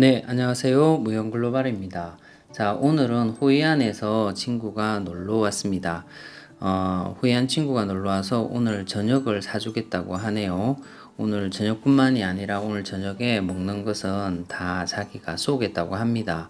네, 안녕하세요. 무형글로벌입니다. 자, 오늘은 호이안에서 친구가 놀러 왔습니다. 호이안 친구가 놀러 와서 오늘 저녁을 사주겠다고 하네요. 오늘 저녁뿐만이 아니라 오늘 저녁에 먹는 것은 다 자기가 쏘겠다고 합니다.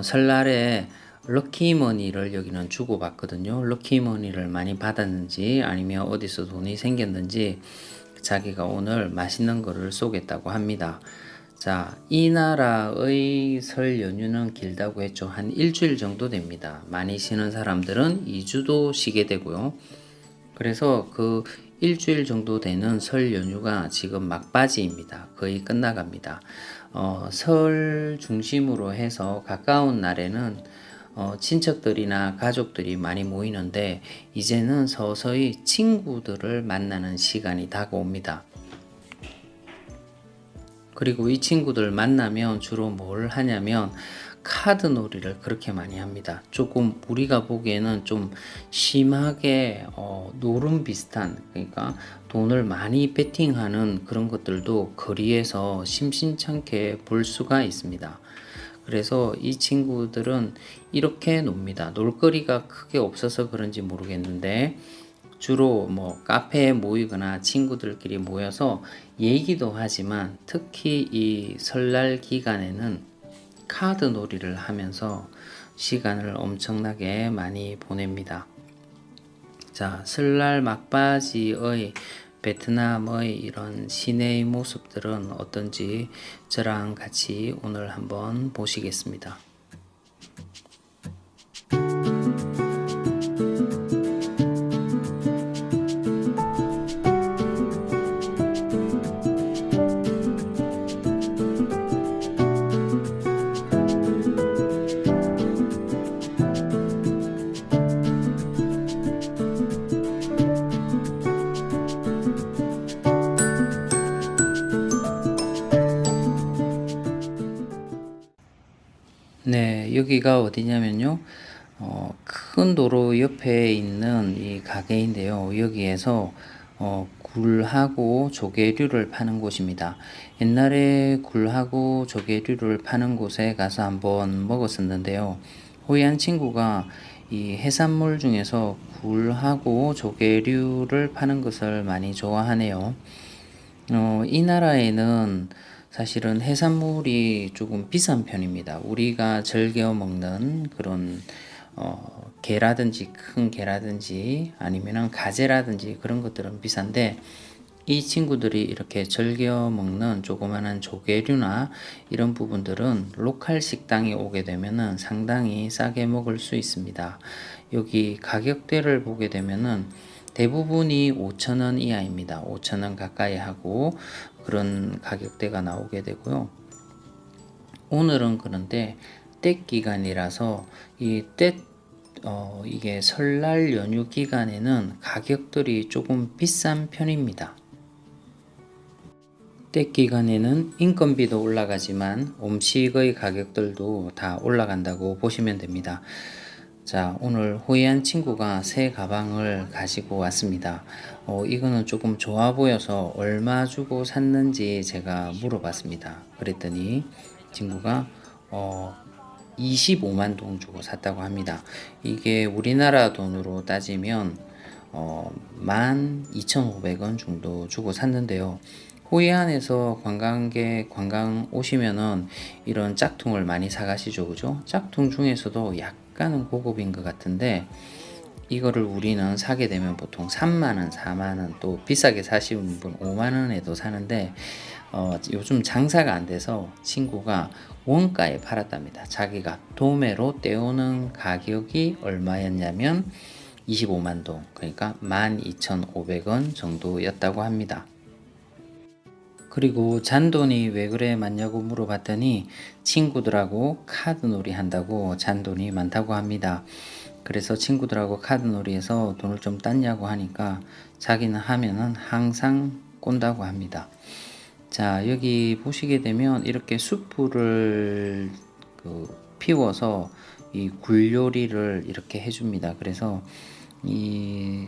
설날에 럭키머니를 여기는 주고받거든요. 럭키머니를 많이 받았는지 아니면 어디서 돈이 생겼는지 자기가 오늘 맛있는 거를 쏘겠다고 합니다. 자, 이 나라의 설 연휴는 길다고 했죠. 한 일주일 정도 됩니다. 많이 쉬는 사람들은 2주도 쉬게 되고요. 그래서 그 일주일 정도 되는 설 연휴가 지금 막바지입니다. 거의 끝나갑니다. 설 중심으로 해서 가까운 날에는 친척들이나 가족들이 많이 모이는데 이제는 서서히 친구들을 만나는 시간이 다가옵니다. 그리고 이 친구들 만나면 주로 뭘 하냐면 카드 놀이를 그렇게 많이 합니다. 조금 우리가 보기에는 좀 심하게 노름 비슷한, 그러니까 돈을 많이 베팅하는 그런 것들도 거리에서 심심찮게 볼 수가 있습니다. 그래서 이 친구들은 이렇게 놉니다. 놀거리가 크게 없어서 그런지 모르겠는데 주로 뭐 카페에 모이거나 친구들끼리 모여서 얘기도 하지만 특히 이 설날 기간에는 카드 놀이를 하면서 시간을 엄청나게 많이 보냅니다. 자, 설날 막바지의 베트남의 이런 시내의 모습들은 어떤지 저랑 같이 오늘 한번 보시겠습니다. 네, 여기가 어디냐면요. 큰 도로 옆에 있는 이 가게인데요. 여기에서 굴하고 조개류를 파는 곳입니다. 옛날에 굴하고 조개류를 파는 곳에 가서 한번 먹었었는데요. 호이안 친구가 이 해산물 중에서 굴하고 조개류를 파는 것을 많이 좋아하네요. 이 나라에는 사실은 해산물이 조금 비싼 편입니다. 우리가 즐겨 먹는 그런 게라든지 큰 게라든지 아니면은 가재라든지 그런 것들은 비싼데 이 친구들이 이렇게 즐겨 먹는 조그마한 조개류나 이런 부분들은 로컬 식당에 오게 되면은 상당히 싸게 먹을 수 있습니다. 여기 가격대를 보게 되면은 대부분이 5,000원 이하입니다. 5,000원 가까이 하고 그런 가격대가 나오게 되고요. 오늘은 그런데 때 기간이라서 이게 설날 연휴 기간에는 가격들이 조금 비싼 편입니다. 때 기간에는 인건비도 올라가지만 음식의 가격들도 다 올라간다고 보시면 됩니다. 자, 오늘 호이안 친구가 새 가방을 가지고 왔습니다. 이거는 조금 좋아 보여서 얼마 주고 샀는지 제가 물어봤습니다. 그랬더니 친구가 25만 동 주고 샀다고 합니다. 이게 우리나라 돈으로 따지면 12,500원 정도 주고 샀는데요. 호이안에서 관광 오시면은 이런 짝퉁을 많이 사가시죠, 그죠? 짝퉁 중에서도 약간은 고급인 것 같은데 이거를 우리는 사게 되면 보통 3만원, 4만원 또 비싸게 사시는 분 5만원에도 사는데 요즘 장사가 안 돼서 친구가 원가에 팔았답니다. 자기가 도매로 떼오는 가격이 얼마였냐면 25만 동, 그러니까 12,500원 정도였다고 합니다. 그리고 잔돈이 왜 그래 많냐고 물어봤더니 친구들하고 카드놀이 한다고 잔돈이 많다고 합니다. 그래서 친구들하고 카드놀이에서 돈을 좀 땄냐고 하니까 자기는 하면은 항상 꼰다고 합니다. 자, 여기 보시게 되면 이렇게 숯불을 피워서 이 굴 요리를 이렇게 해줍니다. 그래서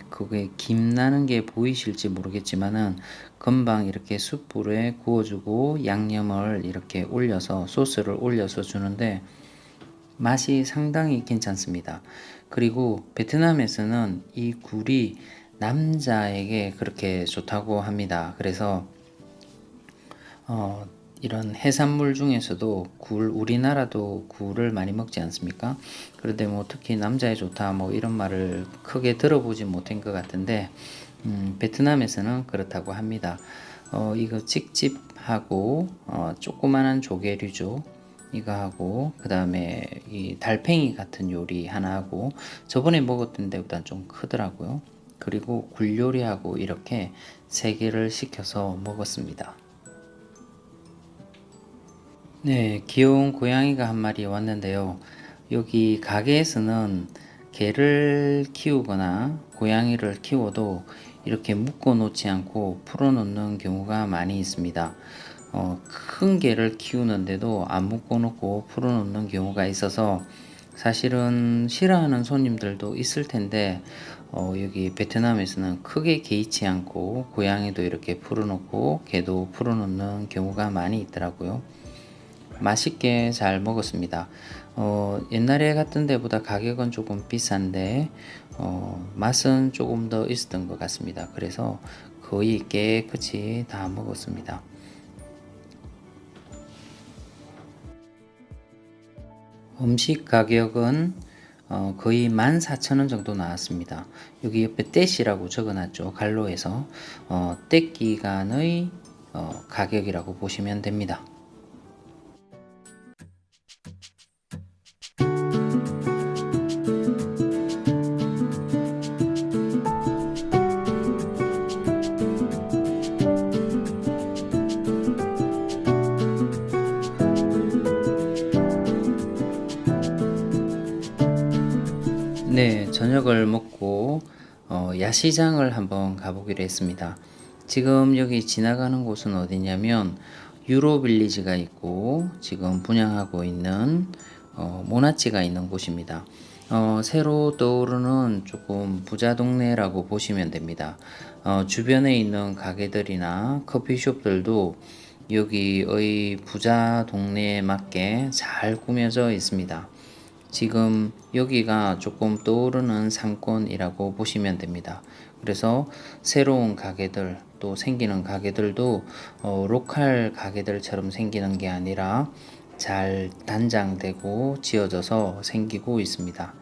그게 김 나는 게 보이실지 모르겠지만은 금방 이렇게 숯불에 구워주고 양념을 이렇게 올려서 소스를 올려서 주는데 맛이 상당히 괜찮습니다. 그리고 베트남에서는 이 굴이 남자에게 그렇게 좋다고 합니다. 그래서 어, 이런 해산물 중에서도 우리나라도 굴을 많이 먹지 않습니까? 그런데 뭐 특히 남자에 좋다 뭐 이런 말을 크게 들어보지 못한 것 같은데, 베트남에서는 그렇다고 합니다. 이거 찍찍하고, 조그만한 조개류죠. 이거 하고, 그 다음에 이 달팽이 같은 요리 하나 하고, 저번에 먹었던 데보다 좀 크더라고요. 그리고 굴 요리하고 이렇게 세 개를 시켜서 먹었습니다. 네, 귀여운 고양이가 한 마리 왔는데요. 여기 가게에서는 개를 키우거나 고양이를 키워도 이렇게 묶어 놓지 않고 풀어 놓는 경우가 많이 있습니다. 큰 개를 키우는데도 안 묶어 놓고 풀어 놓는 경우가 있어서 사실은 싫어하는 손님들도 있을 텐데, 여기 베트남에서는 크게 개의치 않고 고양이도 이렇게 풀어 놓고 개도 풀어 놓는 경우가 많이 있더라고요. 맛있게 잘 먹었습니다. 옛날에 갔던 데보다 가격은 조금 비싼데, 맛은 조금 더 있었던 것 같습니다. 그래서 거의 깨끗이 다 먹었습니다. 음식 가격은 거의 14,000원 정도 나왔습니다. 여기 옆에 떼시라고 적어놨죠. 갈로에서 떼 기간의 가격이라고 보시면 됩니다. 네, 저녁을 먹고 야시장을 한번 가보기로 했습니다. 지금 여기 지나가는 곳은 어디냐면 유로빌리지가 있고 지금 분양하고 있는 모나치가 있는 곳입니다. 새로 떠오르는 조금 부자 동네라고 보시면 됩니다. 주변에 있는 가게들이나 커피숍들도 여기의 부자 동네에 맞게 잘 꾸며져 있습니다. 지금 여기가 조금 떠오르는 상권이라고 보시면 됩니다. 그래서 새로운 가게들 또 생기는 가게들도 로컬 가게들처럼 생기는 게 아니라 잘 단장되고 지어져서 생기고 있습니다.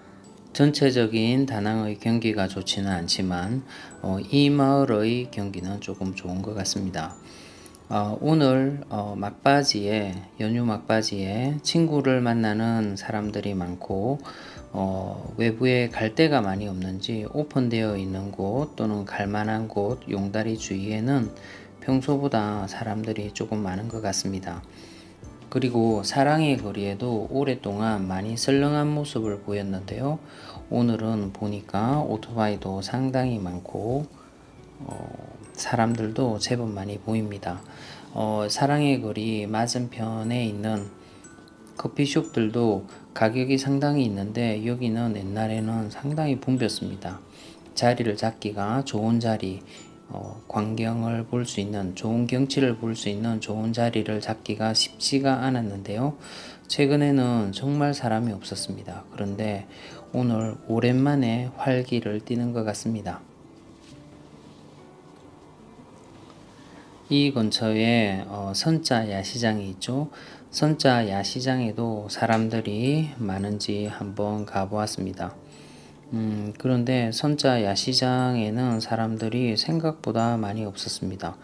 전체적인 다낭의 경기가 좋지는 않지만 이 마을의 경기는 조금 좋은 것 같습니다. 오늘 연휴 막바지에 친구를 만나는 사람들이 많고 외부에 갈 데가 많이 없는지 오픈되어 있는 곳 또는 갈 만한 곳 용다리 주위에는 평소보다 사람들이 조금 많은 것 같습니다. 그리고 사랑의 거리에도 오랫동안 많이 썰렁한 모습을 보였는데요. 오늘은 보니까 오토바이도 상당히 많고 사람들도 제법 많이 보입니다. 사랑의 거리 맞은편에 있는 커피숍들도 가격이 상당히 있는데 여기는 옛날에는 상당히 붐볐습니다. 자리를 잡기가 좋은 자리, 광경을 볼 수 있는 좋은 경치를 볼 수 있는 좋은 자리를 잡기가 쉽지가 않았는데요. 최근에는 정말 사람이 없었습니다. 그런데 오늘 오랜만에 활기를 띠는 것 같습니다. 이 근처에 선자 야시장이 있죠. 선자 야시장에도 사람들이 많은지 한번 가보았습니다. 그런데 선자 야시장에는 사람들이 생각보다 많이 없었습니다.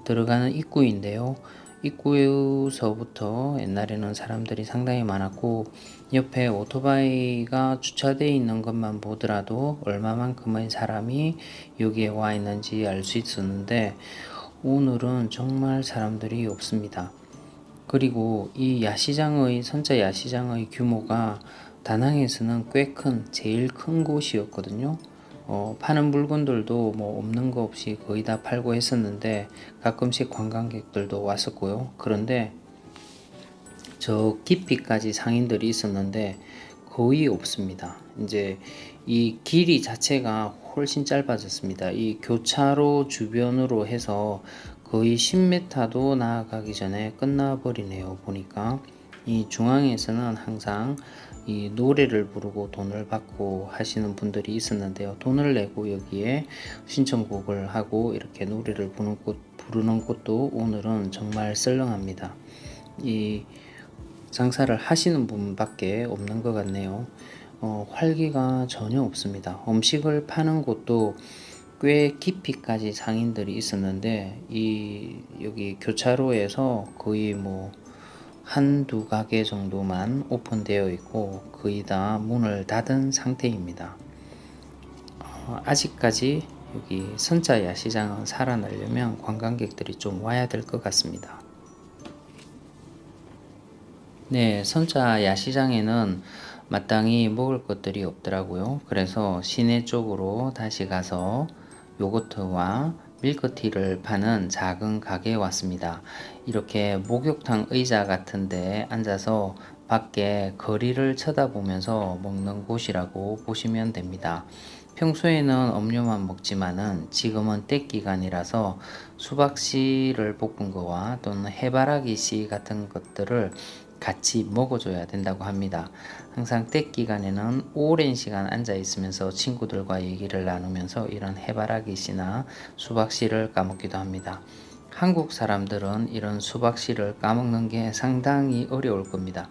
들어가는 입구인데요. 입구에서부터 옛날에는 사람들이 상당히 많았고 옆에 오토바이가 주차되어 있는 것만 보더라도 얼마만큼의 사람이 여기에 와 있는지 알 수 있었는데 오늘은 정말 사람들이 없습니다. 그리고 이 선자 야시장의 규모가 다낭에서는 꽤 제일 큰 곳이었거든요. 파는 물건들도 뭐 없는 거 없이 거의 다 팔고 했었는데 가끔씩 관광객들도 왔었고요. 그런데 저 깊이까지 상인들이 있었는데 거의 없습니다. 이제 이 길이 자체가 훨씬 짧아졌습니다. 이 교차로 주변으로 해서 거의 10m도 나아가기 전에 끝나버리네요. 보니까 이 중앙에서는 항상 이 노래를 부르고 돈을 받고 하시는 분들이 있었는데요. 돈을 내고 여기에 신청곡을 하고 이렇게 노래를 부르는 곳도 오늘은 정말 썰렁합니다. 이 장사를 하시는 분밖에 없는 것 같네요. 활기가 전혀 없습니다. 음식을 파는 곳도 꽤 깊이까지 상인들이 있었는데 여기 교차로에서 거의 뭐 한두 가게 정도만 오픈되어 있고 거의 다 문을 닫은 상태입니다. 아직까지 여기 선자 야시장은 살아나려면 관광객들이 좀 와야 될 것 같습니다. 네, 선자 야시장에는 마땅히 먹을 것들이 없더라고요. 그래서 시내 쪽으로 다시 가서 요거트와 밀크티를 파는 작은 가게에 왔습니다. 이렇게 목욕탕 의자 같은데 앉아서 밖에 거리를 쳐다보면서 먹는 곳이라고 보시면 됩니다. 평소에는 음료만 먹지만은 지금은 때 기간이라서 수박씨를 볶은 거와 또는 해바라기 씨 같은 것들을 같이 먹어줘야 된다고 합니다. 항상 때 기간에는 오랜 시간 앉아 있으면서 친구들과 얘기를 나누면서 이런 해바라기 씨나 수박 씨를 까먹기도 합니다. 한국 사람들은 이런 수박 씨를 까먹는 게 상당히 어려울 겁니다.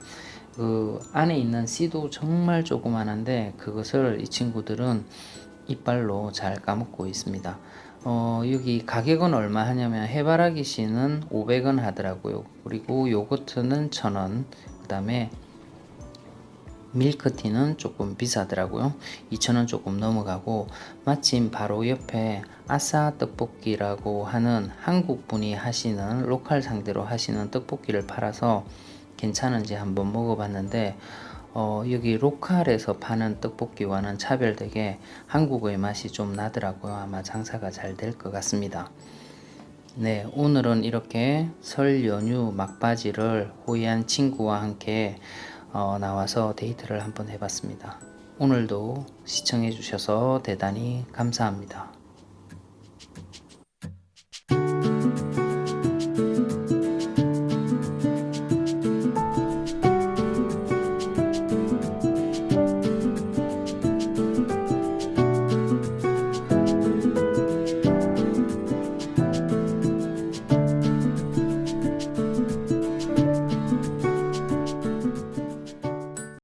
그 안에 있는 씨도 정말 조그만한데 그것을 이 친구들은 이빨로 잘 까먹고 있습니다. 여기 가격은 얼마 하냐면 해바라기 씨는 500원 하더라고요. 그리고 요거트는 1000원. 그 다음에 밀크티는 조금 비싸더라고요. 2000원 조금 넘어가고 마침 바로 옆에 아싸 떡볶이라고 하는 한국분이 하시는 로컬 상대로 하시는 떡볶이를 팔아서 괜찮은지 한번 먹어봤는데 여기 로컬에서 파는 떡볶이와는 차별되게 한국의 맛이 좀 나더라고요. 아마 장사가 잘 될 것 같습니다. 네, 오늘은 이렇게 설 연휴 막바지를 호이안 친구와 함께 나와서 데이트를 한번 해봤습니다. 오늘도 시청해 주셔서 대단히 감사합니다.